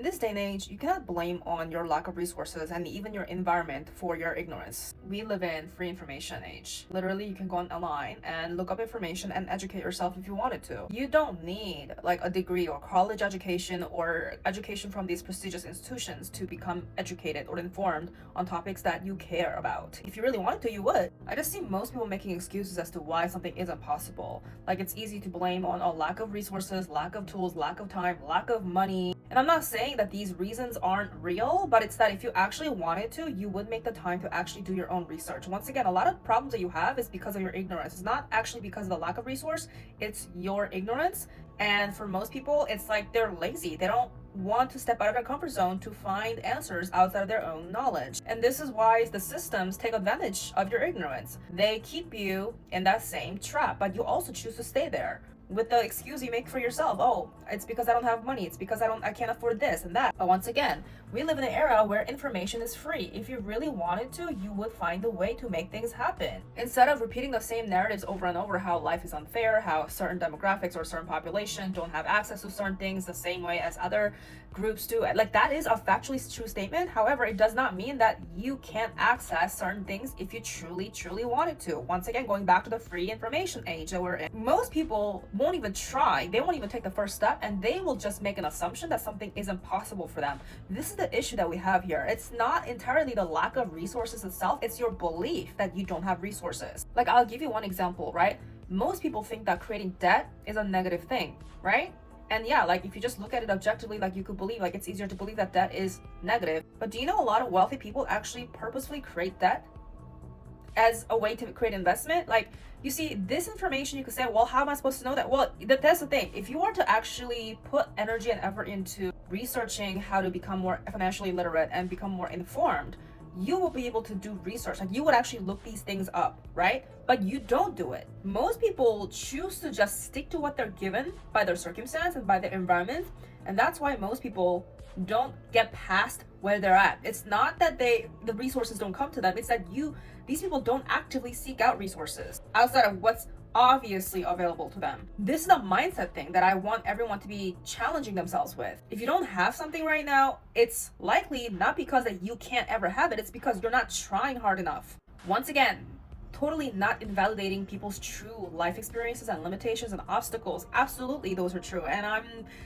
In this day and age, you cannot blame on your lack of resources and even your environment for your ignorance. We live in free information age. Literally, you can go online and look up information and educate yourself if you wanted to. You don't need like a degree or college education or education from these prestigious institutions to become educated or informed on topics that you care about. If you really wanted to, you would. I just see most people making excuses as to why something isn't possible. Like it's easy to blame on a lack of resources, lack of tools, lack of time, lack of money. And I'm not saying that these reasons aren't real, but it's that if you actually wanted to, you would make the time to actually do your own research. Once again, a lot of problems that you have is because of your ignorance. It's not actually because of the lack of resource, it's your ignorance. And for most people, it's like they're lazy. They don't want to step out of their comfort zone to find answers outside of their own knowledge. And this is why the systems take advantage of your ignorance. They keep you in that same trap, but you also choose to stay there with the excuse you make for yourself. Oh, it's because I don't have money. It's because I can't afford this and that. But once again, we live in an era where information is free. If you really wanted to, you would find a way to make things happen. Instead of repeating the same narratives over and over, how life is unfair, how certain demographics or certain population don't have access to certain things the same way as other groups do. Like that is a factually true statement. However, it does not mean that you can't access certain things if you truly wanted to. Once again, going back to the free information age that we're in. Most people won't even try. They won't even take the first step, and they will just make an assumption that something isn't possible for them. This is the issue that we have here. It's not entirely the lack of resources itself, it's your belief that you don't have resources. Like I'll give you one example, right? Most people think that creating debt is a negative thing, right? And yeah, like if you just look at it objectively, like you could believe, like it's easier to believe that debt is negative. But do you know a lot of wealthy people actually purposefully create debt as a way to create investment? Like, you see, this information, you could say, well, how am I supposed to know that? Well, that's the thing. If you were to actually put energy and effort into researching how to become more financially literate and become more informed, you will be able to do research. Like you would actually look these things up, right? But you don't do it. Most people choose to just stick to what they're given by their circumstance and by their environment. And that's why most people don't get past where they're at. It's not that the resources don't come to them. It's that these people don't actively seek out resources outside of what's obviously available to them. This is a mindset thing that I want everyone to be challenging themselves with. If you don't have something right now, it's likely not because that you can't ever have it. It's because you're not trying hard enough. Once again, totally not invalidating people's true life experiences and limitations and obstacles. Absolutely, those are true. And I'm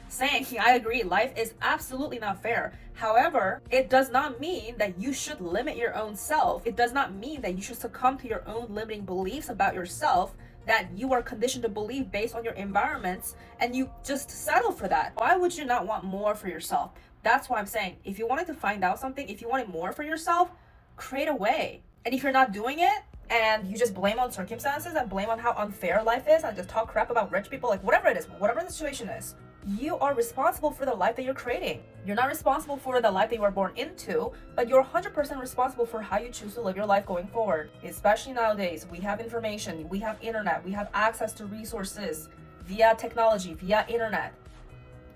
saying, I agree, life is absolutely not fair. However, it does not mean that you should limit your own self. It does not mean that you should succumb to your own limiting beliefs about yourself that you are conditioned to believe based on your environments, and you just settle for that. Why would you not want more for yourself? That's why I'm saying, if you wanted to find out something, if you wanted more for yourself, create a way. And if you're not doing it, and you just blame on circumstances and blame on how unfair life is and just talk crap about rich people, like whatever it is, whatever the situation is, you are responsible for the life that you're creating. You're not responsible for the life that you were born into, but you're 100% responsible for how you choose to live your life going forward. Especially nowadays, we have information, we have internet, we have access to resources via technology, via internet.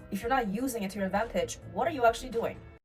If you're not using it to your advantage, what are you actually doing?